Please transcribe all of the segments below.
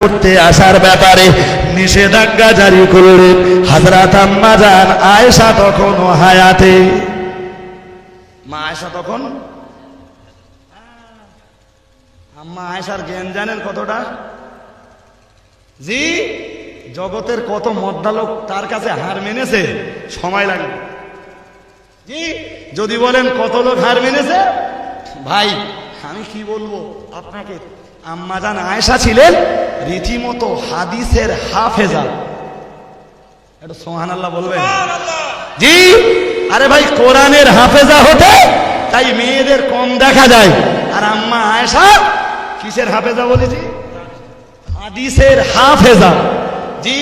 করতে আসার ব্যাপারে নিষেধাজ্ঞা জারি করলেন হযরত আম্মা জান আয়েশা তখনও হায়াতে। মা আয়েশা তখন, আম্মা আয়েশার জ্ঞান জানেন কতটা? জি, জগতের কত মদ্দা লোক তার কাছে হার মেনেছে, সময় লাগে। জি, যদি বলেন কত লোক হার মেনেছে, ভাই আমি কি বলবো আপনাকে, আম্মা জান আয়েশা ছিলেন রীতিমতো হাদিসের হাফেজা। একটু সুবহানাল্লাহ বলবেন? জি, আরে ভাই কোরআনের হাফেজা হতে তাই মেয়েদের কম দেখা যায়, আর আম্মা আয়েশা কিসের হাফেজা বলেছি? হাদিসের হাফেজা। জি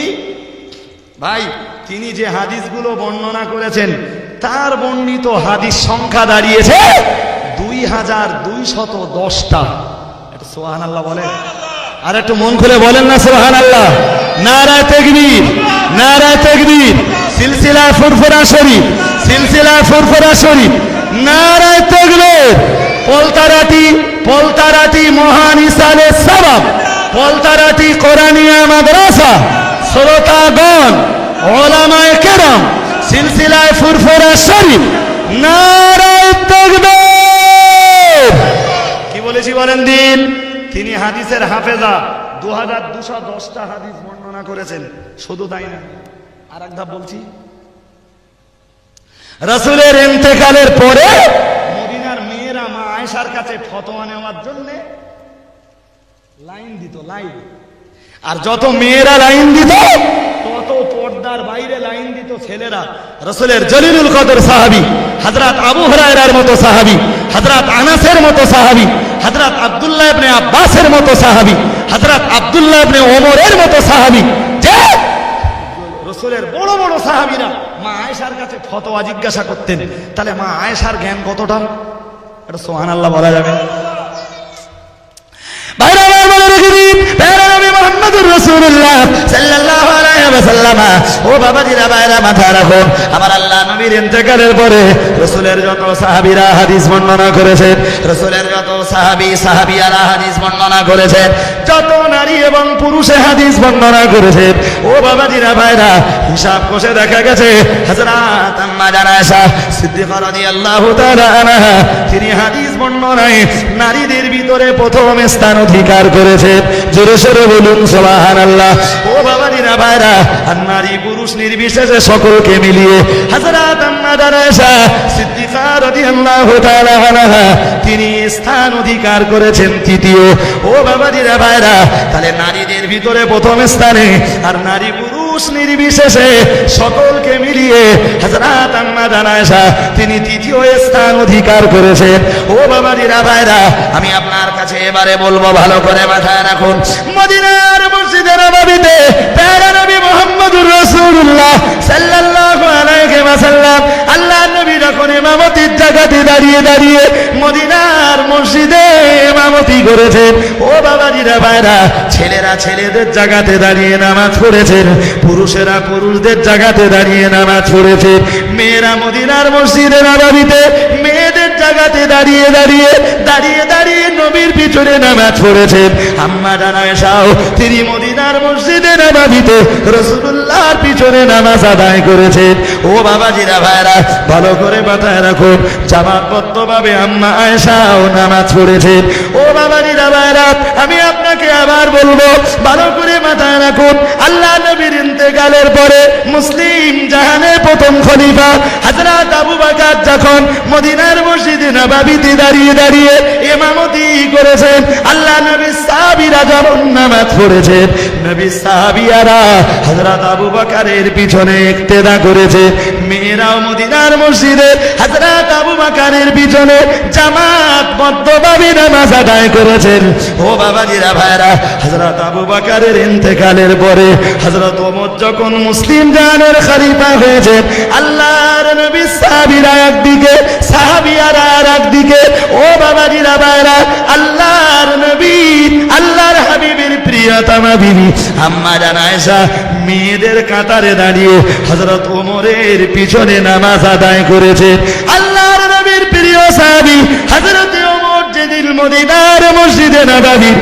ভাই, তিনি যে হাদিসগুলো বর্ণনা করেছেন তার বর্ণিত হাদিস সংখ্যা দাঁড়িয়েছে 2210টা। একটু সুবহানাল্লাহ বলেন, আর একটু মন খুলে বলেন না সুবহানাল্লাহ। নারায়ে তাকবীর, নারায়ে তাকবীর। সিলসিলা ফুরফুরা শরীফ, সিলসিলা ফুরফুরা শরীফ, নারায়ে তাকবীর। পলতারাটি মহান ইসালে সবাব, পলতারাটি কোরআনিয়া মাদ্রাসা, শ্রোতাগণ, উলামায়ে কেরাম, সিলসিলায়ে ফুরফুরা শরীফ, নারায়ে তাকবীর। কি বলেছি বলেন দিন? তিনি হাদিসের হাফেজা, 2210টা হাদিস বর্ণনা করেছেন। শুধু তাই না, আর এক ধাপ বলছি, রাসূলের ইন্তেকালের পরে মদিনার মেয়েরা মা আয়েশার কাছে ফতোয়া নেওয়ার জন্য লাইন দিত, লাইন। আর যত মেয়েরা লাইন দিত তত পর্দার বাইরে লাইন দিত ছেলেরা। রাসূলের জলিলুল কদর সাহাবী হযরত আবু হুরায়রার মতো সাহাবী, হযরত আনাসের মতো সাহাবী, হযরত আব্দুল্লাহ ইবনে আব্বাসের মতো সাহাবী, হযরত আব্দুল্লাহ ইবনে ওমরের মতো সাহাবী, যে রাসূলের বড় বড় সাহাবীরা মা আয়েশার কাছে ফতোয়া জিজ্ঞাসা করতেন। তাহলে মা আয়েশার জ্ঞান কতটা? এটা সুবহানাল্লাহ বলা যাবে? বাইরে বলে রেখে দিন, নবী মুহাম্মদুর রাসূলুল্লাহ সাল্লাল্লাহু আলাইহি ওয়াসাল্লাম। ও বাবাজিরা, বাইরে মাথা রাখুন, আমার আল্লাহ নবীর ইন্তেকালের পরে রাসূলের যত সাহাবীরা হাদিস বর্ণনা করেছেন, রাসূলের যত সাহাবিয়ারা হাদিস বর্ণনা করেছেন, যত নারী এবং পুরুষে হাদিস বর্ণনা করেছেন, ও বাবাজিরা ভাইরা, হিসাব কষে দেখা গেছে হযরত আম্মা জান আয়েশা সিদ্দিকা রাদিয়াল্লাহু তাআলা আনহা তিনি হাদিস বর্ণনায় নারীদের ভিতরে প্রথম স্থান অধিকার করেছেন। জোরে সোরে বলুন সুবহানাল্লাহ। ও বাবাজিরা ভাইরা, আর নারী পুরুষ নির্বিশেষে সকলকে মিলিয়ে হযরত আম্মা জান আয়েশা সিদ্দিকা রাদিয়াল্লাহু তাআলা আনহা তিনি স্থান অধিকার করেছেন তৃতীয়। ও বাবাজিরা ভাইরা, তাহলে নারীদের ভিতরে প্রথম স্থানে আর নারী পুরুষ নির্বিশেষে সকলকে মিলিয়ে হযরত আম্মা জান আয়েশা তিনি তৃতীয় স্থান অধিকার করেছেন। ও বাবাজিরা ভাইরা, আমি আপনার কাছে এবারে বলবো, ভালো করে মাথায় রাখুন, মদিনার মসজিদে নববীতে প্যারা নবী মুহাম্মদুর রাসূলুল্লাহ সাল্লাল্লাহু আলাইহি ওয়াসাল্লাম আল্লাহর নবী যখন ইমামতির জায়গাতে দাঁড়িয়ে দাঁড়িয়ে মদিনার মসজিদে ইমামতি করেছেন, ও বাবাজিরা ভাইরা, ছেলেরা ছেলেদের জায়গাতে দাঁড়িয়ে নামাজ পড়েছেন, পুরুষেরা পুরুষদের জায়গাতে দাঁড়িয়ে নামাজ পড়েছেন, মেয়েরা মদিনার মসজিদে নববীতে মেয়েদের জায়গাতে দাঁড়িয়ে দাঁড়িয়ে দাঁড়িয়ে দাঁড়িয়ে নবীর পিছনে নামাজ পড়েছেন। আম্মা জান আয়েশাও তিনি মদিনার মসজিদে নববীতে রাসূলুল্লাহর পিছনে নামাজ আদায় করেছেন। ও বাবাজিরা ভাইরা, ভালো করে মাথায় রাখুন, জামাতবদ্ধভাবে আম্মা আয়েশাও নামাজ পড়েছেন। ও বাবাজিরা ভাইরা, আমি আপনাকে আবার বলবো, ভালো করে মাথায় রাখুন, আল্লাহ নবীর ইন্তেকালের পরে মুসলিম জাহানের প্রথম খলিফা হযরত আবু বকর যখন মদিনার মসজিদে নববীতে দাঁড়িয়ে দাঁড়িয়ে ইমামতি করেছেন, আল্লাহ নবীর সাহাবীরা যখন নামাজ পড়েছেন, নবীর সাহাবিয়ারা হযরত আবু বকরের পিছনে ইক্তেদা করেছে। মেয়েরাও মদিনার মসজিদে হযরত আবু বকরের পিছনে জামাতবদ্ধভাবে নামাজ আদায় করেছেন। ও বাবাজিরা ভাইরা, হযরত আবু বকরের ইন্তেকালের পরে হযরত ওমর যখন মুসলিম জাহানের খলিফা হয়েছেন, আল্লাহর নবীর সাহাবীরা একদিকে, সাহাবিয়ারা আর একদিকে। ও বাবাজিরা ভাইরা, আল্লাহর নবী, আল্লাহর হাবিবের প্রিয়তমা বিবি আম্মা জান আয়েশা মেয়েদের কাতারে দাঁড়িয়ে হযরত ওমরের পিছনে নামাজ আদায় করেছেন। আল্লাহর নবীর প্রিয় সাহাবী হযরত ওমর যেদিন মদিনার মসজিদে নববীর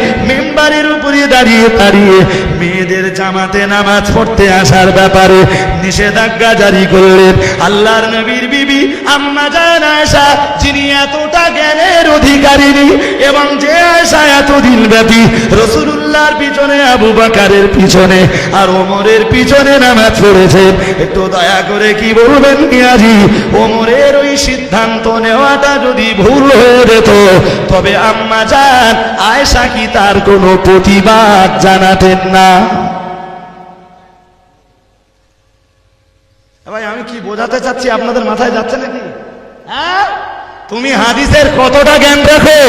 মিম্বারের উপরে দাঁড়িয়ে দাঁড়িয়ে মেয়েদের জামাতে নামাজ পড়তে আসার ব্যাপারে নিষেধাজ্ঞা জারি করলেন আল্লাহর নবীর বিবি আম্মা জান আয়েশা, যিনি এতটা জ্ঞানের অধিকারিণী এবং যে আয়েশা এতদিন ব্যাপী রাসূলুল্লাহর পিছনে, আবু বকরের পিছনে আর ওমরের পিছনে নামাজ পড়েছেন। একটু দয়া করে কি বলবেন মিয়াজি, ওমরের ওই সিদ্ধান্ত নেওয়াটা যদি ভুল হয়ে যেত তবে আম্মা জান আয়েশা কি তার কোনো প্রতিবাদ জানাতেন না? ভাই আমি কি বোঝাতে চাচ্ছি আপনাদের মাথায় যাচ্ছে নাকি? হ্যাঁ, তুমি হাদিসের কতটা জ্ঞান রাখো?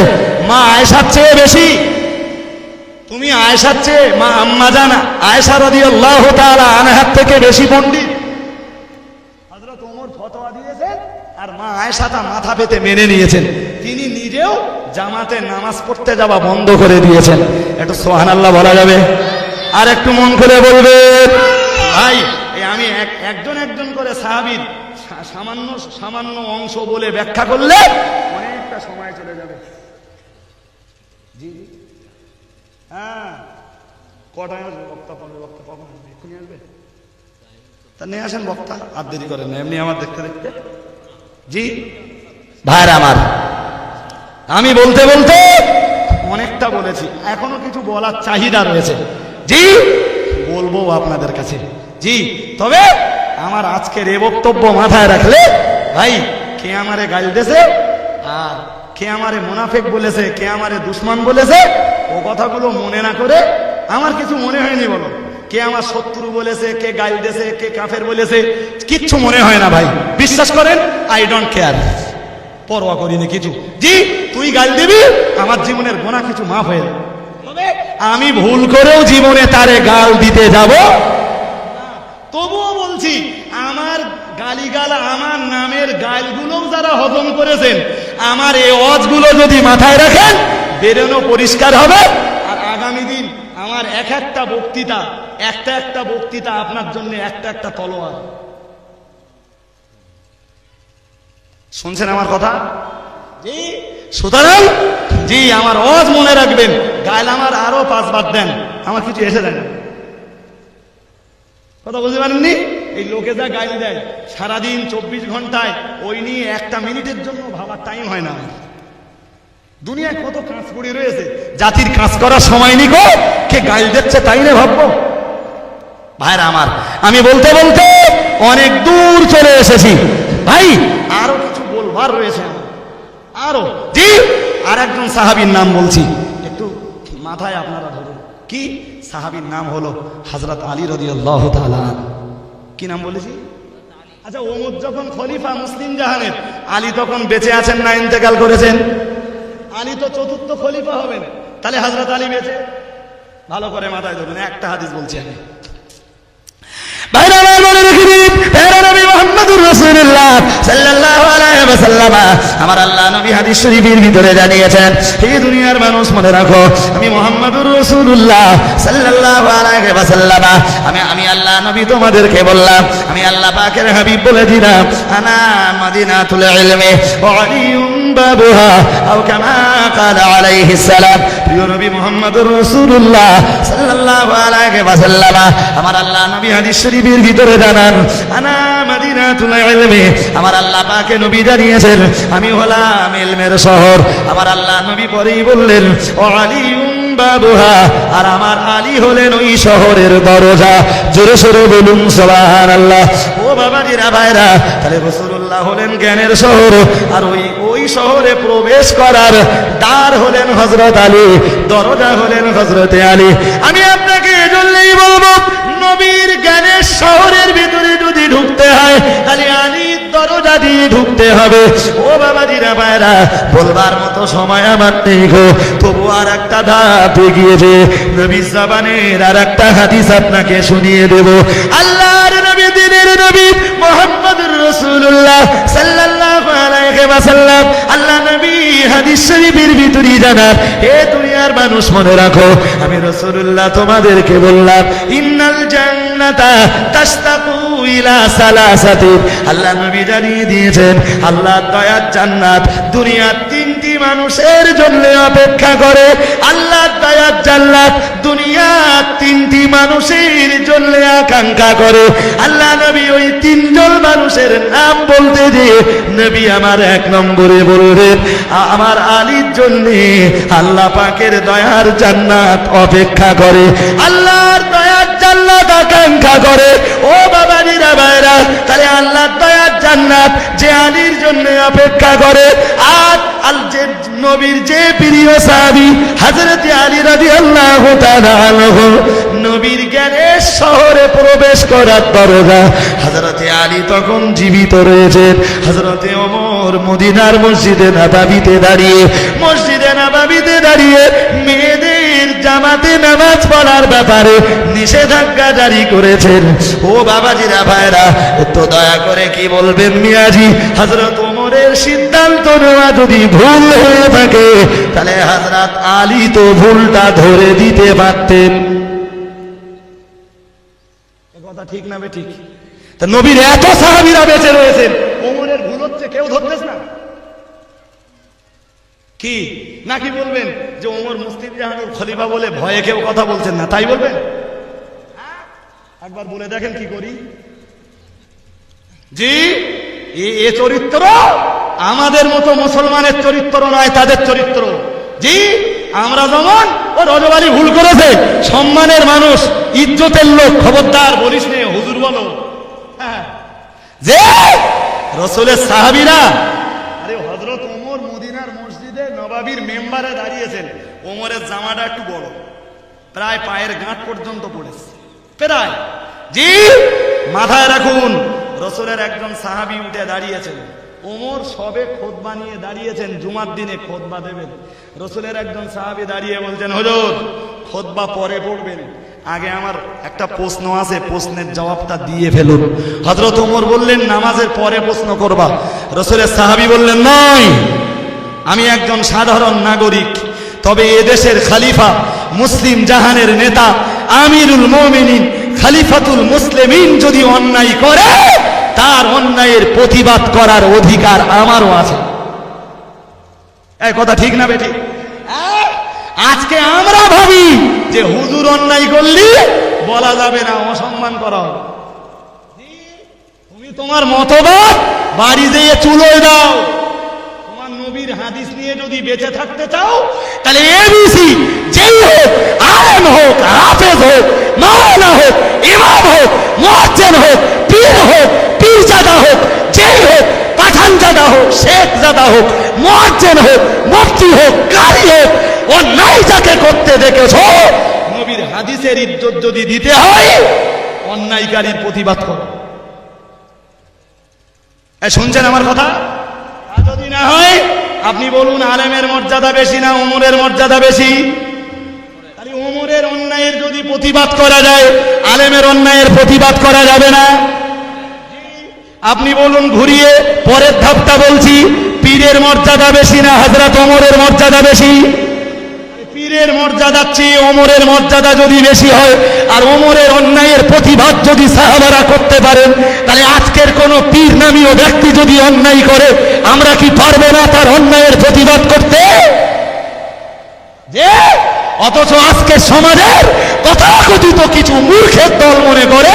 মা আয়েশার চেয়ে বেশি? তুমি আয়েশার চেয়ে মা আম্মা জান আয়েশা রাদিয়াল্লাহু তাআলা আনহার থেকে বেশি পণ্ডিত? হযরত ওমর ফতোয়া দিয়েছেন আর মা আয়েশা তা মাথা পেতে মেনে নিয়েছেন। তিনি নিজেও জামাতে নামাজ পড়তে যাওয়া বন্ধ করে দিয়েছেন। একটু সুবহানাল্লাহ বলা যাবে? আর একটু মন করে বলবেন। ভাই আমি একজন একজন করে সাহাবীর সামান্য সামান্য অংশ বলে ব্যাখ্যা করলে অনেকটা সময় চলে যাবে। জি জি, হ্যাঁ, কটায় আসবে বক্তা? পাবে বক্তা? কখন আসবে? এক্ষুনি আসবে? তা নিয়ে আসেন বক্তা, আর দেরি করেন না, এমনি আমার দেখতে দেখতে। জি ভাইরা আমার, আমি বলতে বলতে অনেকটা বলেছি, এখনো কিছু বলার চাহিদা রয়েছে। জি বলবো আপনাদের কাছে। জি, তবে আমার আজকের এ বক্তব্য মাথায় রাখলে ভাই, কে আমারে গাল দেছে আর কে আমারে মুনাফিক বলেছে, কে আমারে দুশমন বলেছে, ও কথাগুলো মনে না করে, আমার কিছু মনে হয়নি বলো, কে আমার শত্রু বলেছে, কে গাল দেছে, কে কাফের বলেছে, কিচ্ছু মনে হয় না ভাই, বিশ্বাস করেন। আই ডোন্ট কেয়ার, পরোয়া করিনি কিছু। জি তুই গাল দিবি, আমার জীবনের গোনা কিছু মাফ হয়ে যাবে, তবে আমি ভুল করেও জীবনে তারে গাল দিতে যাব। তবুও বলছি, আমার গালিগালা, আমার নামের গালগুলো যারা হজম করেছেন, আমার এই ওয়াজগুলো যদি মাথায় রাখেন, বেরোনো পরিষ্কার হবে। আর আগামী দিন আমার একটা বক্তৃতা আপনার জন্য একটা তলোয়ার। শুনছেন আমার কথা? জি, সুতরাং জি আমার ওয়াজ মনে রাখবেন, গাল আমার আরো 5 বার দেন, আমার কিছু এসে দেন। কথা বুঝতে পারেননি? এই লোকে যা গালি দেয় সারাদিন 24 ঘন্টায়, ওই নিয়ে একটা মিনিটের জন্য ভাবার টাইম হয় না। দুনিয়ায় কত কাজ পড়ে রয়েছে, জাতির কাজ করার সময় নি গো, কে গাল দিচ্ছে তাই না ভাববো। ভাইরা আমার, আমি বলতে বলতে অনেক দূর চলে এসেছি ভাই, আরো কিছু বলবার রয়েছে আরো। জি, আর একজন সাহাবীর নাম বলছি, একটু মাথায় আপনারা ধরুন। কি সাহাবীর নাম হলো হযরত আলী রাদিয়াল্লাহু তাআলা। কি নাম বলেছি? আচ্ছা, ওমর যখন খলিফা মুসলিম জাহানের, আলী তখন বেঁচে আছেন না ইন্তেকাল করেছেন? আলী তো চতুর্থ খলিফা হবেন, তাহলে হযরত আলী বেঁচে? ভালো করে মাথায় ধরুন, একটা হাদিস বলছি আমি। আমার আল্লাহ নবী হাদিস শরীফের ভিতরে জানিয়েছেন, হে দুনিয়ার মানুষ মনে রাখো, আমি মুহাম্মাদুর রাসূলুল্লাহ সাল্লাল্লাহু আলাইহি ওয়াসাল্লাম, আমি আল্লাহ নবী তোমাদেরকে বললাম, আমি আল্লাহ পাকের হাবিব বলে দিলাম, আনা মাদিনাতুল ইলমি ওয়া আলিয়ুম বাবুহা, আও কামা ক্বালা আলাইহিস সালাম। প্রিয় নবী মুহাম্মাদুর রাসূলুল্লাহ সাল্লাল্লাহু আলাইহি ওয়াসাল্লাম, আমার আল্লাহ নবী হাদিস শরীফের ভিতরে জানান, আনা মাদিনাতুল ইলমি, আমার আল্লাহ পাকে নবী জানিয়েছেন আমি হলাম ইলমের শহর। আমার আল্লাহ নবী পরেই বললেন, ও আলিয়ুম বাবুহা, আর আমার আলী হলেন ওই শহরের দরজা। জোরে সোরে বলুন সুবহানাল্লাহ। ও বাবাজিরা ভাইরা, তাহলে রাসূলুল্লাহ হলেন জ্ঞানের শহর, আর ওই শহরে প্রবেশ করার দ্বার হলেন হযরত আলী, দরজা হলেন হযরত আলী। আমি আপনাকে এজন্যই বলবো, নবীর জ্ঞানের শহরের ভিতরে যদি ঢুকতে হয়, তাহলে আলীর দরজা দিয়ে ঢুকতে হবে। ও বাবাজিরা ভাইরা, বলবার মতো সময় আমার নেই গো, তবু আর একটা ধাপ এগিয়েছে। নবীর জবানের আর একটা হাদিস আপনাকে শুনিয়ে দেব। আল্লাহর নবী, দিনের নবী মুহাম্মদুর রাসূলুল্লাহ সাল্লাল্লাহু আলাইহি ওয়াসাল্লাম, আল্লাহ নবী হাদিস শরীফের ভিতরে জানান, হে দুনিয়ার মানুষ মনে রাখো, আমি রাসূলুল্লাহ তোমাদেরকে বললাম, ইন্নাল জান্নাতা তাশতাকু ইলা সালাসাতিন। আল্লাহ নবী জানিয়ে দিয়েছেন, আল্লাহর দয়ার জান্নাত দুনিয়ার 3টি মানুষের জন্য অপেক্ষা করে। আল্লাহ দয়ার জান্নাত দুনিয়া তিনটি মানুষের জন্য আকাঙ্ক্ষা করে। আল্লাহ নবী ওই তিনজন মানুষের নাম বলতে দিয়ে নবী আমার এক নম্বরে বললেন আমার আলীর জন্য আল্লাহ পাকের দয়ার জান্নাত অপেক্ষা করে, আল্লাহর দয়ার জান্নাত আকাঙ্ক্ষা করে। ও বাবাজিরা ভাইরা, তাহলে আল্লাহর দয়ার জান্নাত যে আলীর জন্য অপেক্ষা করে, আর যে নবীর যে প্রিয় সাহাবী হযরত আলী রাদিয়াল্লাহু তাআলা আনহু নবীর জ্ঞানের শহরে প্রবেশ করার দরজা, হযরত আলী তখন জীবিত রয়েছেন। হযরত ওমর মদিনার মসজিদে নববীতে দাঁড়িয়ে মেয়েদের জামাতে নামাজ পড়ার ব্যাপারে নিষেধাজ্ঞা জারি করেছেন। ও বাবাজিরা ভাইরা, একটু দয়া করে কি বলবেন মিয়াজি, হযরত ওমরের সিদ্ধান্ত নেওয়া যদি ভুল হয়ে থাকে তাহলে হযরত আলী তো ভুলটা ধরে দিতে পারতেন। কথা ঠিক না ঠিক? তা নবীর এত সাহাবীরা বেঁচে রয়েছেন, ওমরের ভুল হচ্ছে কেউ ধরতেছে না কি? নাকি বলবেন যে ওমর মুসলিম জাহানুর খলিফা বলে ভয়ে কেউ কথা বলছেন না, তাই বলবেন? একবার বলে দেখেন কি করি। জি, এ চরিত্র আমাদের মতো মুসলমানের চরিত্র নয়, তাদের চরিত্র। জি, আমরা যেমন ও রজবাড়ি ভুল করেছে, সম্মানের মানুষ, ইজ্জতের লোক, খবরদার বলিস নে, হুজুর বলো। যে রাসূলের সাহাবীরা, আরে হযরত ওমর মদিনার মসজিদে নববীর মেম্বারে দাঁড়িয়েছেন, ওমরের জামাটা একটু বড়, প্রায় পায়ের গাঁট পর্যন্ত পড়েছে, প্রায়। জি, মাথায় রাখুন, রাসূলের একজন সাহাবী উঠে দাঁড়িয়েছেন, ওমর সবে খুতবা নিয়ে দাঁড়িয়েছেন, জুমার দিনে খুতবা দেবেন। রাসূলের একজন সাহাবী দাঁড়িয়ে বলছেন, হুজুর খুতবা পরে পড়বেন, আগে আমার একটা প্রশ্ন আছে, প্রশ্নের জবাবটা দিয়ে ফেলুন। হযরত ওমর বললেন, নামাজের পরে প্রশ্ন করবা। রাসূলের সাহাবী বললেন, নয়, আমি একজন সাধারণ নাগরিক, তবে এদেশের খলিফা, মুসলিম জাহানের নেতা, আমিরুল মুমিনিন, খলিফাতুল মুসলিমিন যদি অন্যায় করে, তার অন্যায়ের প্রতিবাদ করার অধিকার আমারও আছে। এই কথা ঠিক না বেঠিক? আজকে আমরা ভাবি যে হুজুর অন্যায় করলি বলা যাবে না, অসম্মান করা হবে। তুমি তোমার মতবাদ বাড়ি যেয়ে চুলোয় দাও। তোমার নবীর হাদিস নিয়ে যদি বেঁচে থাকতে চাও, তাহলে এবিসি যেই হোক, আলেম হোক, হাফেজ হোক, মাওলানা হোক, ইমাম হোক, মুয়াজ্জিন হোক, পীর হোক, পীরজাদা হোক, যেই হোক, পাঠানজাদা হোক, শেখজাদা হোক, মুয়াজ্জিন হোক, মুফতি হোক, কারি হোক, অন্যায় যাকে করতে দেখেছ, নবীর হাদিসের ইজ্জত যদি দিতে হয়, অন্যায়কারীর প্রতিবাদ করো। শুনছেন আমার কথা? যদি না হয় আপনি বলুন, আলেমের মর্যাদা বেশি না ওমরের মর্যাদা বেশি? তাহলে ওমরের অন্যায়ের যদি প্রতিবাদ করা যায়, আলেমের অন্যায়ের প্রতিবাদ করা যাবে না? আপনি বলুন ঘুরিয়ে, পরের ধাপটা বলছি, পীরের মর্যাদা বেশি না হযরত ওমরের মর্যাদা বেশি? পীরের মর্যাদার চেয়ে ওমরের মর্যাদা যদি বেশি হয়, আর ওমরের অন্যায়ের প্রতিবাদ যদি সাহাবারা করতে পারেন, তাহলে আজকের কোন পীর নামীয় ব্যক্তি যদি অন্যায় করে, আমরা কি পারবো না তার অন্যায়ের প্রতিবাদ করতে? যে অথচ আজকের সমাজের তথাকথিত কিছু মূর্খের দল মনে করে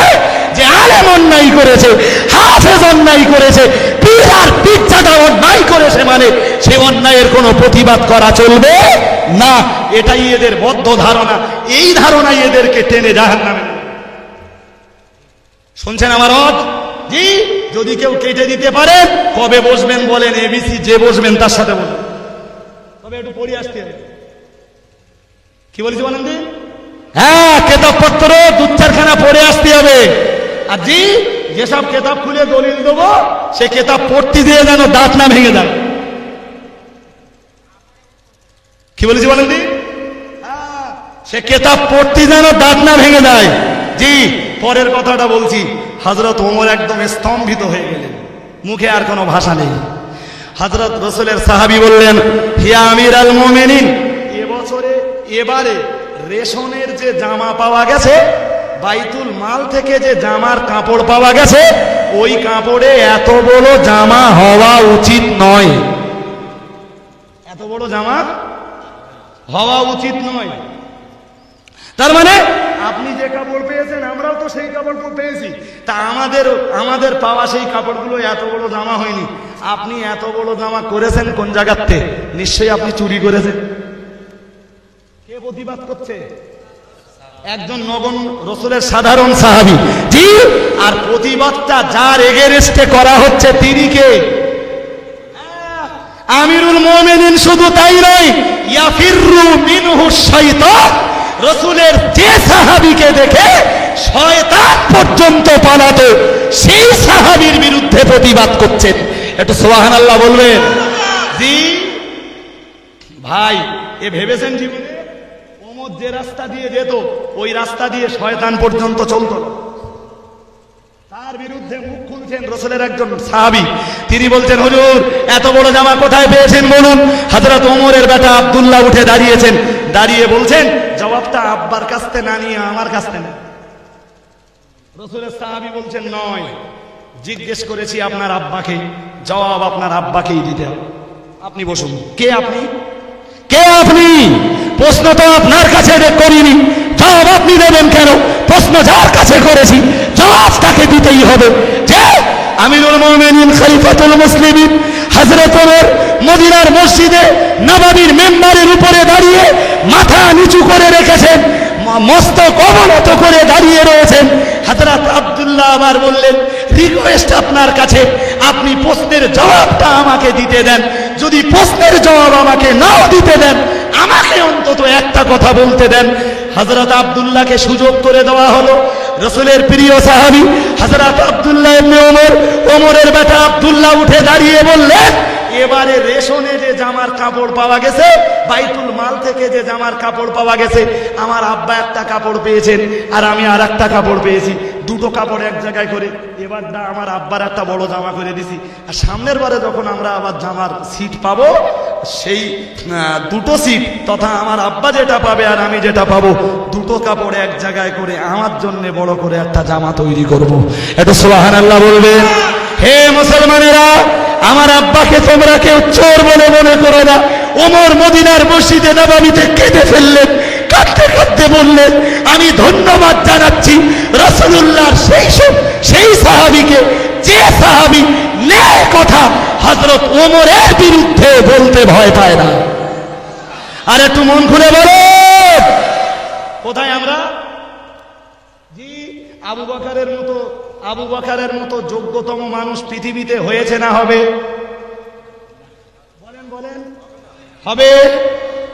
যে আলেম অন্যায় করেছে, হাফেজ অন্যায় করেছে, পীর আর পীরজাদা অন্যায় করেছে মানে সে অন্যায়ের কোনো প্রতিবাদ করা চলবে না। এটাই এদের বদ্ধ ধারণা, এই ধারণাই এদেরকে টেনে জাহান্নামে। শুনছেন আমার রব? জি, যদি কেউ কেটে দিতে পারে, কবে বসবেন বলেন? এবিসি যে বসবেন তার সাথে বলবেন, তবে একটু পড়ে আসতে হবে। কি বলেছি বলেন? হ্যাঁ, কেতাবপত্র দু চারখানা পড়ে আসতে হবে। আর জি, যেসব কেতাব খুলে দলিল দেবো, সে কেতাব পড়তে দিয়ে যেন দাঁত না ভেঙে যায়। কি বলেছি বলেন? সে কেতাব পড়তে যেন দাঁত না ভেঙে যায়। জি, পরের কথাটা বলছি, হযরত ওমর একদম স্তম্ভিত হয়ে গেলেন, মুখে আর কোনো ভাষা নেই। হযরত রাসূলের সাহাবী বললেন, হে আমিরুল মুমিনিন, এবারে রেশনের যে জামা পাওয়া গেছে, বাইতুল মাল থেকে যে জামার কাপড় পাওয়া গেছে, ওই কাপড়ে এত বড় জামা হওয়া উচিত নয়। এত এত বড় জামা হওয়া উচিত নয়। তার মানে আপনি যে কাপড় পেয়েছেন আমরাও তো সেই কাপড় পেয়েছি, তা আমাদের পাওয়া সেই কাপড়গুলো এত বড় জামা হয়নি। আপনি এত বড় জামা করেছেন কোন জায়গাতে? নিশ্চয়ই আপনি চুরি করেছেন। কে প্রতিবাদ করছে? একজন নগণ রসুলের সাধারণ সাহাবী। জি, আর প্রতিবাদটা যার এগেনস্টে করা হচ্ছে তিনি কে? আমিরুল মুমিনিন। শুধু তাই নয়, ইয়াফিরু মিনহু শাইতান। রসুলের যে সাহাবীকে দেখে শয়তান পর্যন্ত পালাতো, সেই সাহাবীর বিরুদ্ধে প্রতিবাদ করছেন। একটু সুবহানাল্লাহ বলবেন। জি ভাই, এ ভেবেছেন জীবনে ওমর যে রাস্তা দিয়ে যেত ওই রাস্তা দিয়ে শয়তান পর্যন্ত চলত? তার বিরুদ্ধে মুখ খুলছেন রসুলের একজন সাহাবী। তিনি বলছেন, হুজুর এত বড় জামা কোথায় পেয়েছেন বলুন? হযরত ওমরের বেটা আব্দুল্লাহ উঠে দাঁড়িয়েছেন, দাঁড়িয়ে বলছেন, জবাবটা আব্বার কাছ থেকে না নিয়ে আমার কাছ থেকে নেন। রসুলের সাহাবী বলছেন, নয়, জিজ্ঞেস করেছি আপনার আব্বাকে, জবাব আপনার আব্বাকেই দিতে হবে। আপনি বসুন। কে আপনি? কে আপনি? প্রশ্ন তো আপনার কাছে করিনি, জবাব আপনি দেবেন কেন? প্রশ্ন যার কাছে করেছি জবাব তাকে দিতেই হবে। যে আমিরুল মুমিনিন খলিফাতুল মুসলিমিন হযরত ওমর মদিনার মসজিদে নববীর মেম্বারের উপরে দাঁড়িয়ে মাথা নিচু করে রেখেছেন, মস্তক অবনত করে দাঁড়িয়ে রয়েছেন। হযরত আব্দুল্লাহ আবার বললেন, রিকোয়েস্ট আপনার কাছে, আপনি প্রশ্নের জবাবটা আমাকে দিতে দেন। যদি প্রশ্নের জবাব আমাকে নাও দিতে দেন, আমাকে অন্তত একটা কথা বলতে দেন। হযরত আব্দুল্লাহকে সুযোগ করে দেওয়া হলো। রসুলের প্রিয় সাহাবী হযরত আব্দুল্লাহ ইবনে ওমর, ওমরের বেটা আব্দুল্লাহ উঠে দাঁড়িয়ে বললেন, এবারে রেশনে যে জামার কাপড় পাওয়া গেছে, বাইতুল মাল থেকে যে জামার কাপড় পাওয়া গেছে, আমার আব্বা একটা কাপড় পেয়েছেন আর আমি আর একটা কাপড় পেয়েছি, দুটো কাপড় এক জায়গায় করে এবার আমার আব্বার একটা বড় জামা করে দিছি। আর সামনের বারে যখন আমরা আবার জামার সিট পাবো, সেই দুটো সিট তথা আমার আব্বা যেটা পাবে আর আমি যেটা পাবো, দুটো কাপড় এক জায়গায় করে আমার জন্য বড় করে একটা জামা তৈরি করব। একটু সুবহানাল্লাহ বলবেন। হে মুসলমানেরা, আমার আব্বাকে তোমরা কেউ চোর বলে মনে করো না। ওমর মদিনার মসজিদে নববীতে কেঁদে ফেললেন, কাঁদতে কাঁদতে বললেন, আমি ধন্যবাদ জানাচ্ছি রাসূলুল্লাহর সেই সাহাবীকে, যে সাহাবী ন্যায় কথা হযরত ওমরের বিরুদ্ধে বলতে ভয় পায় না। আর একটু মন খুলে বলো, কোথায় আমরা? জি, আবু বকরের মতো যোগ্যতম মানুষ পৃথিবীতে হয়েছে না হবে? বলেন হবে?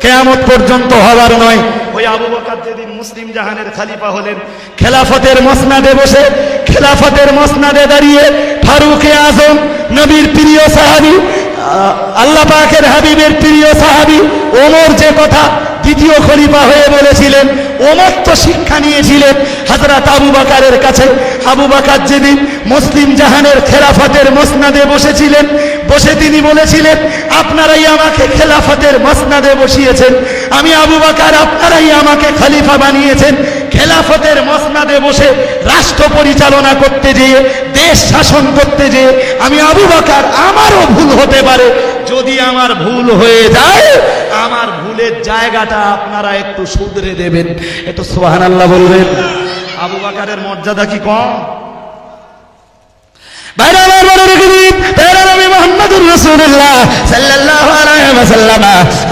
কিয়ামত পর্যন্ত হবার নয়। ওই আবু বকর যেদিন মুসলিম জাহানের খলিফা হলেন, খেলাফতের মসনাদে বসে, খেলাফতের মসনাদে দাঁড়িয়ে ফারুকে আজম, নবীর প্রিয় সাহাবী, আল্লাহ পাকের হাবিবের প্রিয় সাহাবী ওমর যে কথা দ্বিতীয় খলিফা হয়ে বলেছিলেন, ওমর তো শিক্ষা নিয়েছিলেন হযরত আবু বকরের কাছে। আবু বকর যেদিন মুসলিম জাহানের খেলাফতের মসনাদে বসেছিলেন, বসে তিনি বলেছিলেন, আপনারাই আমাকে খেলাফতের মসনাদে বসিয়েছেন, আমি আবু বকর, আপনারাই আমাকে খলিফা বানিয়েছেন। খেলাফতের মসনাদে বসে রাষ্ট্র পরিচালনা করতে যেয়ে, দেশ শাসন করতে যেয়ে আমি আবু বকর, আমারও ভুল হতে পারে। যদি আমার ভুল হয়ে যায়, আমার ভুলের জায়গাটা আপনারা একটু শুধরে দেবেন। একটু সুবহানাল্লাহ বলবেন। আবু বকরের মর্যাদা কি কম? বাইরে আমার বড় রেখে দিন, নবী মুহাম্মদুর রাসূলুল্লাহ সাল্লাল্লাহু আলাইহি ওয়াসাল্লাম,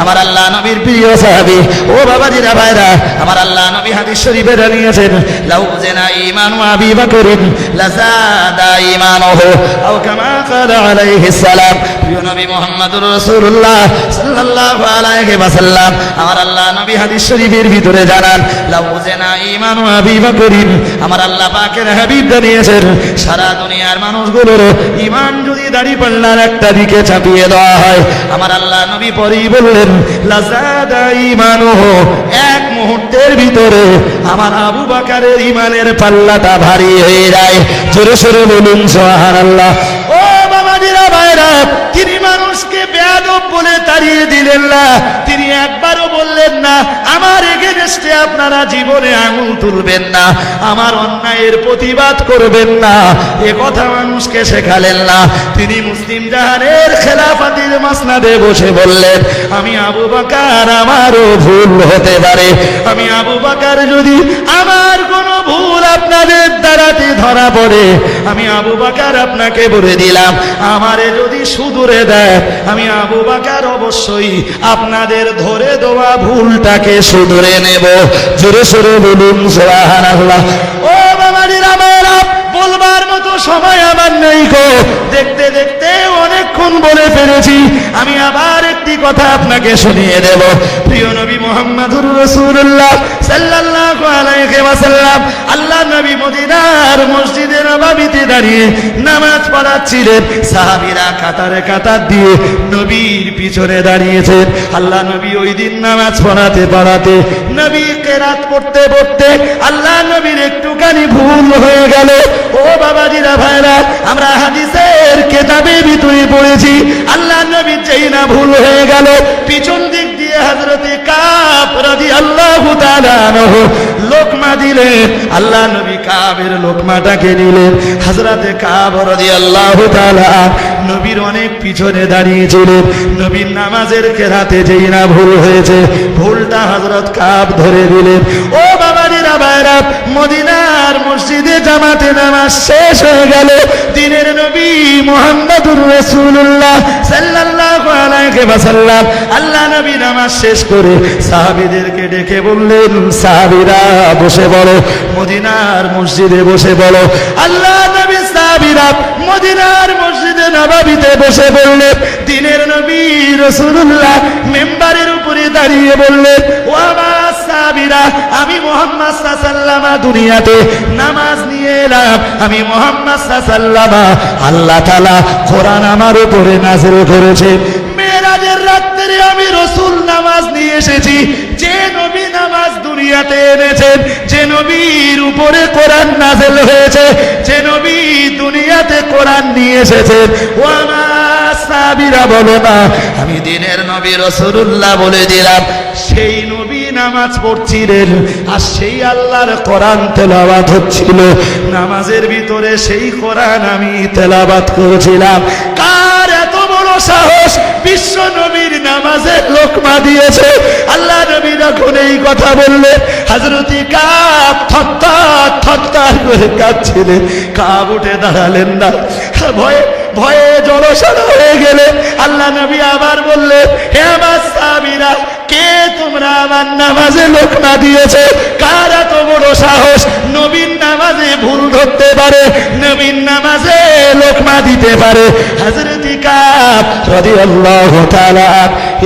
আমার আল্লাহ নবীর প্রিয় সাহাবী। ও বাবাজিরা, ভাইরা, আমার আল্লাহ নবী হাদিস শরীফে জানিয়েছেন, লাউ জানা ঈমানু আবী বকরিন লাযাদা ঈমানুহু, আও কামা ক্বালা আলাইহিস সালাম। প্রিয় নবী মুহাম্মদুর রাসূলুল্লাহ সাল্লাল্লাহু আলাইহি ওয়াসাল্লাম, আমার আল্লাহ নবী হাদিস শরীফের ভিতরে জানান, লাউ জানা ঈমানু আবী বকরিন, আমার আল্লাহ পাকের হাবিব জানিয়েছেন, সারা দুনিয়ার মানুষগুলোর ঈমান যদি দাড়ি পাল্লার একটা দিকে চাপিয়ে দেওয়া হয়, আমার আল্লাহ নবী পরেই বললেন, লাযাদা ঈমানুহু, এক মুহূর্তের ভিতরে আমার আবু বকরের ঈমানের পাল্লাটা ভারী হয়ে যায়। জোরে সোরে বলুন সুবহানাল্লাহ। ও বাবাজিরা, ভাইরা, তিনি মানুষকে বেয়াদব বলে তাড়িয়ে দিলেন না, তিনি একবারও বললেন না আমার এগেনস্টে আপনারা জীবনে আঙুল তুলবেন না, আমার অন্যায়ের প্রতিবাদ করবেন না, এ কথা মানুষকে শেখালেন না। তিনি মুসলিম জাহানের খেলাফাতির মাসনাদে বসে বললেন, আমি আবু বকর আমারও ভুল হতে পারে, আমি আবু বকর যদি আমার কোনো ভুল আপনাদের দ্বারাতে ধরা পড়ে, আমি আবু বকর আপনাকে বলে দিলাম আমারে যদি শুধরে দেয়, আমি আবু বকর অবশ্যই আপনাদের ধরে দেওয়া ভুলটাকে শুধরে নেব। জোরে সোরে বলুন সুবহানাল্লাহ। ও বাবাজিরা আমারা, বলবার মতো সময় আমার নেই গো, দেখতে দেখতে অনেকক্ষণ বলে ফেলেছি। আমি আবার একটি কথা আপনাকে শুনিয়ে দেব। প্রিয় নবী মুহাম্মদুর রাসূলুল্লাহ সাল্লাল্লাহু আলাইহি ওয়াসাল্লাম, আল্লাহ নবী মদিনার মসজিদে নববীতে দাঁড়িয়ে নামাজ পড়াচ্ছিলেন। সাহাবীরা কাতারে কাতার দিয়ে নবীর পিছনে দাঁড়িয়েছেন। আল্লাহ নবী ওই দিন নামাজ পড়াতে নবী কেরাত পড়তে পড়তে আল্লাহ নবীর একটুখানি ভুল হয়ে গেল। ও বাবাজিরা ভাইরা, আমরা হাদিসের কেতাবের ভিতরে পড়েছি আল্লাহ নবীর যেই না ভুল হয়ে গেল, পিছন দিক দিয়ে হযরতে কাব রাদিয়াল্লাহু তাআলা আনহু লোকমা দিলেন। আল্লাহ নবী কাবের লোকমাটাকে নিলেন। হযরতে কাব রাদিয়াল্লাহু তাআলা নবীর অনেক পিছনে দাঁড়িয়েছিলেন। নবীর নামাজের কেরাতে যেই না ভুল হয়েছে, ভুলটা হযরত কাব ধরে দিলেন। ও বাবাজিরা ভাইরা, মদিনার মসজিদে জামাতে নামাজ শেষ হয়ে গেল। দিনের নবী মুহাম্মদুর রাসূলুল্লাহ সাল্লাল্লাহু আলাইহি ওয়াসাল্লাম, আল্লাহ নবী নামাজ শেষ করে সাহাবীদেরকে ডেকে বললেন, সাহাবীরা বসে পড়ো, মদিনার মসজিদে বসে পড়ো। আল্লাহ নবী সাহাবীরা মদিনার মসজিদে নববীতে বসে পড়লেন। দিনের নবী রাসূলুল্লাহ মিম্বারের উপরে দাঁড়িয়ে বললেন, ও আমার সাহাবীরা, আমি মুহাম্মদ সাল্লাল্লাহু আলাইহি ওয়াসাল্লাম দুনিয়াতে নামাজ নিয়ে এলাম। আমি মুহাম্মদ সাল্লাল্লাহু আলাইহি ওয়াসাল্লাম, আল্লাহ তাআলা কোরআন আমার উপরে নাযিল করেছে। মেরাজের রাত্রে আমি রাসূল নামাজ নিয়ে এসেছি। যে নবী নামাজ দুনিয়াতে এনেছেন, যে নবীর উপরে কোরআন নাযিল হয়েছে, যে নবী দুনিয়াতে কোরআন নিয়ে এসেছেন, ও আমার সাহাবীরা বলো না, আমি দিনের নবী রাসূলুল্লাহ বলে দিলাম, সেই নবী নামাজ পড়ছিলেন আর সেই আল্লাহর কোরআন তেলাওয়াত হচ্ছিল। নামাজের ভিতরে সেই কোরআন আমি তেলাওয়াত করেছিলাম। কার এত বড় সাহস বিশ্ব নবীর নামাজে লোকমা দিয়েছে? আল্লাহ নবী যখন এই কথা বললেন, হযরতে কাব থরথর করে কাঁপছিলেন। কাব উঠে দাঁড়ালেন না, ভয়ে জড়সড় হয়ে গেলে আল্লাহ নবী আবার বললেন, হে আমার সাহাবীরা, কে তোমরা আমার নামাজে লোকমা দিয়েছে? কার এত বড় সাহস নবীর নামাজে ভুল ধরতে পারে, নবীর নামাজে লোকমা দিতে পারে? হযরতে কাব রাদিয়াল্লাহু তাআলা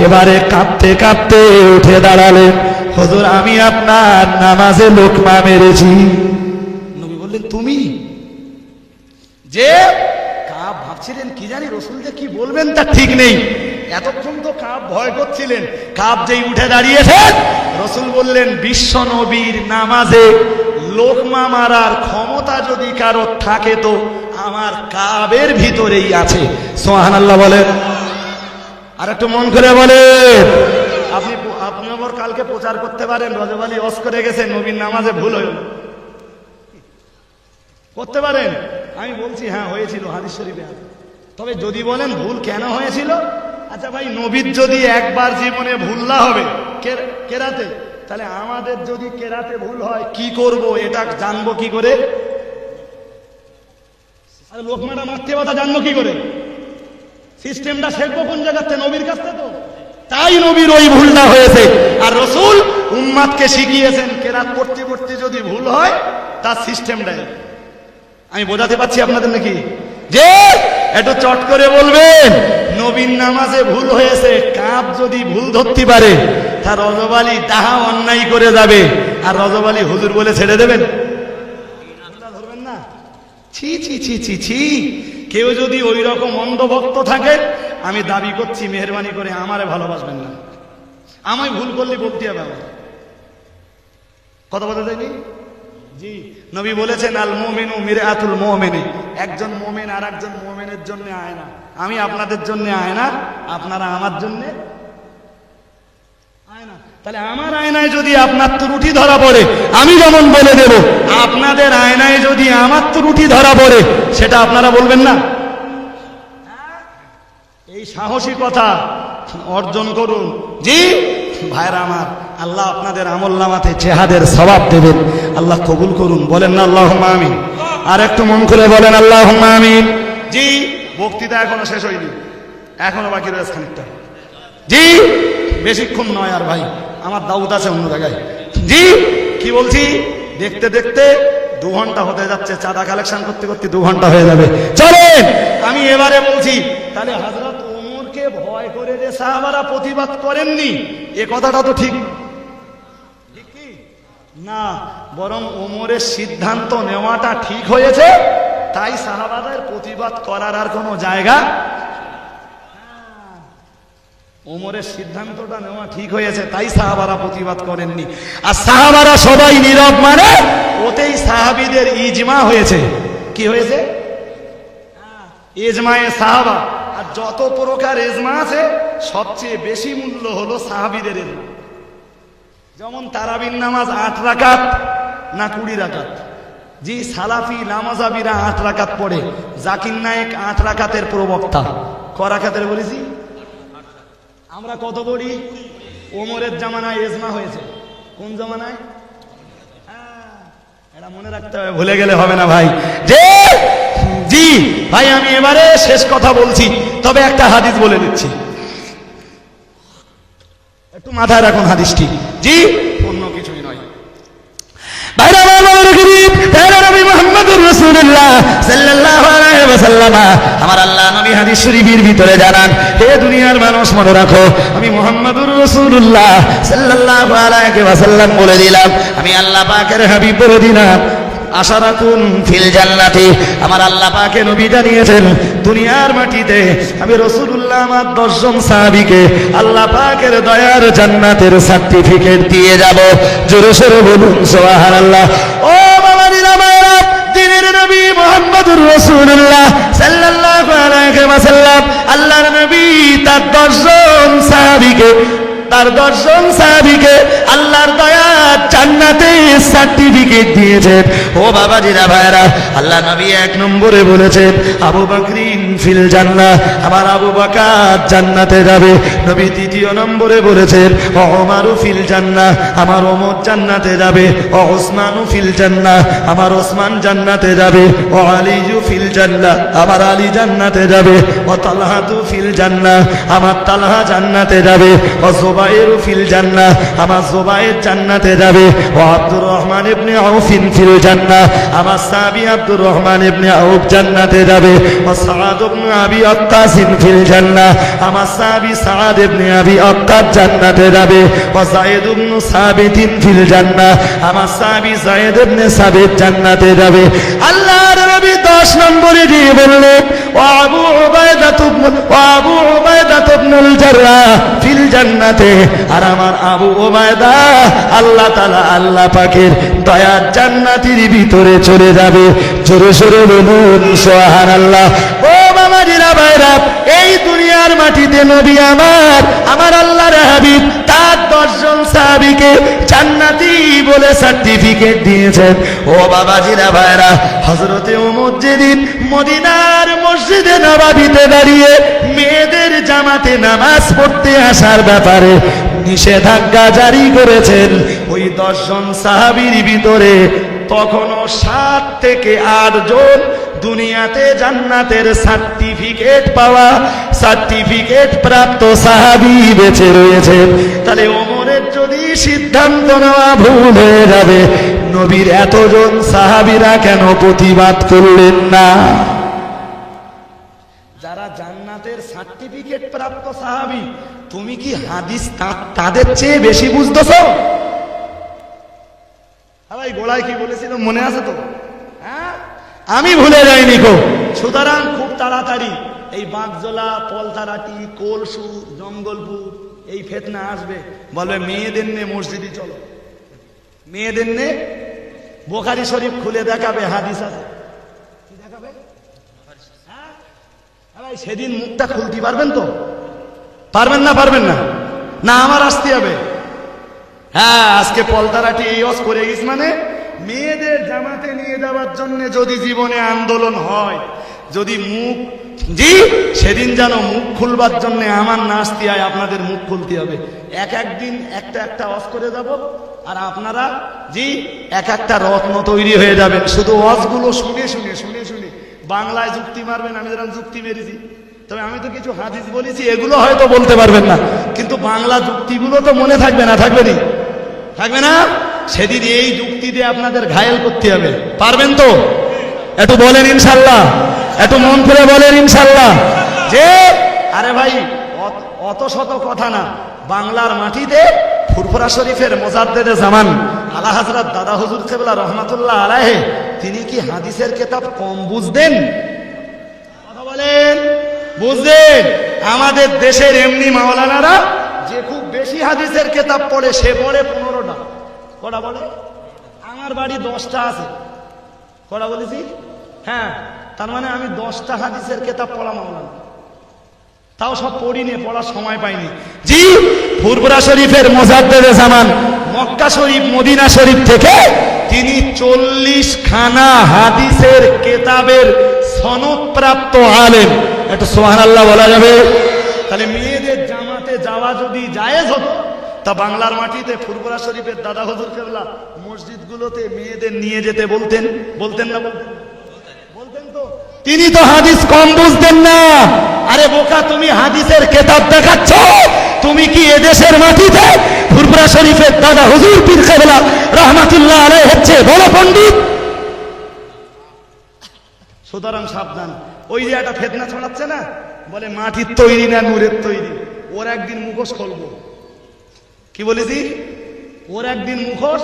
এবারে কাঁপতে কাঁপতে উঠে দাঁড়ালেন, হুজুর আমি আপনার নামাজে লোকমা মেরেছি। নবী বললেন, তুমি? যে কাব ভাবছিলেন কি জানি রাসূল যে কি বলবেন তা ঠিক নেই। এতক্ষণ তো কাব ভয় করছিলেন। কাব যেই উঠে দাঁড়িয়েছেন, রাসূল বললেন, বিশ্ব নবীর নামাজে লোকমা মারার ক্ষমতা যদি কারো থাকে তো আমার কাবের ভিতরেই আছে। সুবহানাল্লাহ বলেন। আর একটু মন করে বলেন। আপনি আবার কালকে প্রচার করতে পারেন, রজব আলী ওয়াজ করে গেছে নবীর নামাজে ভুল হলো, করতে পারেন। আমি বলছি হ্যাঁ হয়েছিল, হাদিস শরীফে আছে। তবে যদি বলেন ভুল কেন হয়েছিল, আচ্ছা ভাই, নবীর যদি একবার জীবনে ভুল না হবে কেরাতে, তাহলে আমাদের যদি কেরাতে ভুল হয় কি করব, এটা জানবো কি করে? আর লোকমাটা মারতে কথা জানবো কি করে? সিস্টেমটা শিখবো কোন জায়গাতে? নবীর কাছ থেকে। তো তাই নবীর ওই ভুলটা হয়েছে। আর রাসূল উম্মাতকে শিখিয়েছেন, কেরাত পড়তে পড়তে যদি ভুল হয় তার সিস্টেমটাই। আমি বোঝাতে পারছি আপনাদের নাকি? যে একটু চট করে বলবেন, নবীর নামাজে ভুল হয়েছে। কাব যদি ভুল ধরতে পারে, তার রজব আলী তাহা অন্যায় করে যাবে, আর রজব আলী হুজুর বলে ছেড়ে দেবেন? ধরবেন না? ছি ছি ছি ছি ছি। কেউ যদি ওই রকম অন্ধভক্ত থাকে, আমি দাবি করছি মেহেরবানি করে আমারে ভালোবাসবেন না। আমায় ভুল করলে বলতে হবে। আমার কথা বলতে যায়নি? জি, নবী বলেছেন আল মুমিনু মিরআতুল মুমিনি, একজন মুমিন আর একজন মুমিনের জন্য আয়না। আমি আপনাদের জন্য আয়না, আপনারা আমার জন্য আয়না। তাহলে আমার আয়নায় যদি আপনার ত্রুটি ধরা পড়ে আমি যেমন বলে দেব, আপনাদের আয়নায় যদি আমার ত্রুটি ধরা পড়ে সেটা আপনারা বলবেন না? এই সাহসিকতা অর্জন করুন। জি ভাইরা আমার, আল্লাহ আপনাদের আমলনামাতে জিহাদের সওয়াব দেবেন, আল্লাহ কবুল করুন। বলেন না আল্লাহুম্মা আমিন? আর একটু মন খুলে বলেন আল্লাহুম্মা আমিন। জি, বক্তৃতা এখনো শেষ হয়নি, এখনো বাকি রয়েছে খানিকটা। জি, বেশিক্ষণ নয় আর ভাই, আমার দাউদ আছে অন্য জায়গায়। জি, কি বলছি, দেখতে দেখতে 2 ঘন্টা হতে যাচ্ছে, চাঁদা কালেকশন করতে করতে 2 ঘন্টা হয়ে যাবে। চলেন আমি এবারে বলছি, তাহলে হযরত ওমরকে ভয় করে যে সাহাবারা প্রতিবাদ করেননি, এ কথাটা তো ঠিক কি না? বরং ওমরের সিদ্ধান্ত নেওয়াটা ঠিক হয়েছে, তাই সাহাবাদের প্রতিবাদ করার আর কোনো জায়গা। ওমরের সিদ্ধান্তটা নেওয়া ঠিক হয়েছে, তাই সাহাবারা প্রতিবাদ করেননি। আর সাহাবারা সবাই নীরব মানে ওতেই সাহাবীদের ইজমা হয়েছে। কি হয়েছে? ইজমায়ে সাহাবা। আর যত প্রকার ইজমা আছে সবচেয়ে বেশি মূল্য হলো সাহাবীদের ইজমা। যেমন তারাবির নামাজ 8 রাকাত না 20 রাকাত? জি, সালাফি নামাজাবিরা 8 রাকাত পড়ে, জাকির নায়েক 8 রাকাতের প্রবক্তা। ক রাকাতের বলেছি? আমরা কত পড়ি? ওমরের জামানায় ইজমা হয়েছে। কোন জামানায়? এটা মনে রাখতে হবে, ভুলে গেলে হবে না ভাই। জি ভাই, আমি এবারে শেষ কথা বলছি, তবে একটা হাদিস বলে দিচ্ছি, একটু মাথায় রাখুন হাদিসটি। জি, অন্য কিছুই নয়। ভাইরা আমার গরিব প্যারা নবী মুহাম্মদুর রাসূলুল্লাহ সাল্লাল্লাহু আলাইহি ওয়াসাল্লাম, আমার আল্লাহ নবী হাদিস শরীফের ভিতরে জানান, হে দুনিয়ার মানুষ মনে রাখো, আমি মুহাম্মদুর রাসূলুল্লাহ সাল্লাল্লাহু আলাইহি ওয়াসাল্লাম বলে দিলাম, আমি আল্লাহ পাকের হাবিব বলে দিলাম, আশারাতুন ফিল জান্নাতি, আমার আল্লাহ পাকে নবী জানিয়েছেন দুনিয়ার মাটিতে আমি রাসূলুল্লাহ আমার 10 জন সাহাবীকে আল্লাহ পাকের দয়ার জান্নাতের সার্টিফিকেট দিয়ে যাব। জোরে সোরে বলুন সুবহানাল্লাহ। ও বাবাজিরা মায়েরা, দিনের নবী মুহাম্মদুর রাসূলুল্লাহ সাল্লাল্লাহু আলাইহি ওয়াসাল্লাম আল্লাহর নবী তার 10 জন সাহাবীকে আল্লাহর দয়ার জান্নাতে সার্টিফিকেট দিয়েছেন। ও বাবাজিরা ভাইরা, আল্লাহ নবী 1 নম্বরে বলেছেন আবু বকরিন ফিল জান্নাহ, আমার আবু বকর জান্নাতে যাবে। নবী 2 নম্বরে বলেছেন ওমরু ফিল জান্নাহ, আমার ওমর জান্নাতে যাবে। ও উসমানু ফিল জান্নাহ, আমার ওসমান জান্নাতে যাবে। ও আলীয়ু ফিল জান্নাহ, আমার আলী জান্নাতে যাবে। ও তালহাতু ফিল জান্নাহ, আমার তালহা জান্নাতে যাবে। ও জুবাইর ফিল জান্নাহ, আমার জুবাইর জান্নাতে যাবে। ও আব্দুর রহমান ইবনে আউফ ফিল জান্নাহ, আমার সাহাবী আব্দুর রহমান ইবনে আউফ জান্নাতে যাবে। ও সাআদ ইবনে আবি ওয়াক্কাস ফিল জান্নাহ, আমার সাহাবী সাআদ ইবনে আবি ওয়াক্কাস জান্নাতে যাবে। ও যায়েদ ইবনে সাবিত ফিল জান্নাহ, আমার সাহাবী যায়েদ ইবনে সাবিত জান্নাতে যাবে। আল্লাহর নবী 10 নম্বরে দিয়ে বললেন ও আবু উবাইদা ইবনুল জাররাহ ফিল জান্নাতে, আর আমার আবু উবাইদা আল্লাহ তাআলা আল্লাহ পাকের দয়ার জান্নাতের ভিতরে চলে যাবে। জোরে সোরে বলুন সুবহানাল্লাহ। ও বাবাজিরা ভাইরা, এই দুনিয়ার মাটিতে নবী আমার আল্লাহর হাবিব তার 10 জন সাহাবীকে জান্নাতি বলে সার্টিফিকেট দিয়েছেন। ও বাবাজিরা ভাইরা, হযরতে ওমর যেদিন মদিনার মসজিদে নববীতে দাঁড়িয়ে মেয়েদের জামাতে নামাজ পড়তে আসার ব্যাপারে নিষেধাজ্ঞা জারি করেছেন, ওই 10 জন সাহাবীর ভিতরে তখনও 7 থেকে 8 জন দুনিয়াতে জান্নাতের সার্টিফিকেট প্রাপ্ত সাহাবী বেঁচে রয়েছেন। তাহলে ওমরের যদি সিদ্ধান্ত নেওয়া ভুল হয়ে যাবে, নবীর এতজন সাহাবীরা কেন প্রতিবাদ করলেন না? যারা জান্নাতের সার্টিফিকেট প্রাপ্ত সাহাবী, তুমি কি হাদিস তাদের চেয়ে বেশি বুঝতেছো? ভাই গোড়ায় কি বলেছিল মনে আছে তো? হ্যাঁ, আমি ভুলে যাইনি গো। সুতরাং খুব তাড়াতাড়ি এই বাগজোলা, পলতারাটি, কোলসুর, জঙ্গলপুর এই ফেতনা আসবে, বলবে মেয়েদের নিয়ে মসজিদে চলো, মেয়েদের নিয়ে বুখারী শরীফ খুলে দেখাবে, হাদিস আছে। কি দেখাবে? হ্যাঁ ভাই, সেদিন মুখটা খুলতে পারবেন তো? পারবেন না? পারবেন না? না আমার আসতে হবে? হ্যাঁ, আজকে পলতারাটি এই ওয়াজ করে গেছ, মানে মেয়েদের জামাতে নিয়ে যাওয়ার জন্য যদি জীবনে আন্দোলন হয়, যদি মুখ, জি সেদিন যেন মুখ খুলবার জন্য আমার না আসতে হয়, আপনাদের মুখ খুলতে হবে। এক একদিন একটা একটা ওয়াজ করে যাব, আর আপনারা জি এক একটা রত্ন তৈরি হয়ে যাবেন। শুধু ওয়াজগুলো শুনে শুনে শুনে শুনে বাংলায় যুক্তি মারবেন। আমি যেরকম যুক্তি মেরেছি, তবে আমি তো কিছু হাদিস বলেছি, এগুলো হয়তো বলতে পারবেন না, কিন্তু বাংলা যুক্তিগুলো তো মনে থাকবে না? থাকবে না? থাকবে না? সেদিন এই যুক্তি দিয়ে আপনাদের ঘায়েল করতে হবে। পারবেন তো? একটু বলেন ইনশাল্লাহ, একটু মন খুলে বলেন ইনশাল্লাহ। যে আরে ভাই, অত শত কথা না, বাংলার মাটিতে ফুরফুরা শরীফের মুজাদ্দেদে জামান আলা হযরত দাদা হুজুর কেবলা রহমাতুল্লাহ আলাইহি, তিনি কি হাদিসের কিতাব কম বুঝতেন? কথা বলেন, বুঝতেন? আমাদের দেশের এমনি মাওলানারা যে খুব বেশি হাদিসের কিতাব পড়ে, সে পড়ে 15টা। কটা বলে? আমার বাড়ি 10টা আছে। কটা বলেছি? হ্যাঁ, তার মানে আমি 10টা হাদিসের কিতাব পড়া মাওলানা, তাও সব পড়িনি, পড়ার সময় পাইনি। জি ফুরফুরা শরীফের মুজাদ্দেদে জামান মক্কা শরীফ মদিনা শরীফ থেকে তিনি 40 খানা হাদিসের কিতাবের সনদপ্রাপ্ত আলেম। একটু সুবহানাল্লাহ বলা যাবে? তাহলে মেয়েদের জামাতে যাওয়া যদি জায়েজ হতো, তা বাংলার মাটিতে ফুরফুরা শরীফের দাদা হুজুর কেবলা মসজিদগুলোতে মেয়েদের নিয়ে যেতে বলতেন? বলতেন না? বলতেন তো? তিনি তো হাদিস কম বুঝতেন না। আরে বোকা, তুমি হাদিসের কিতাব দেখাচ্ছ, তুমি কি এদেশের মাটিতে ফুরফুরা শরীফের দাদা হুজুর পীর কেবলা রহমাতুল্লাহ আলাইহি হচ্ছে বড় পণ্ডিত? সুতরাং সাবধান। ওই যে একটা ফেতনা ছড়াচ্ছে না, বলে মাটির তৈরি না নূরের তৈরি। ওর একদিন মুখোশ খুলবো। কি বলেছি? ওর একদিন মুখোশ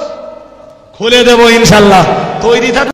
খুলে দেবো ইনশাল্লাহ। তৈরি থাকুন।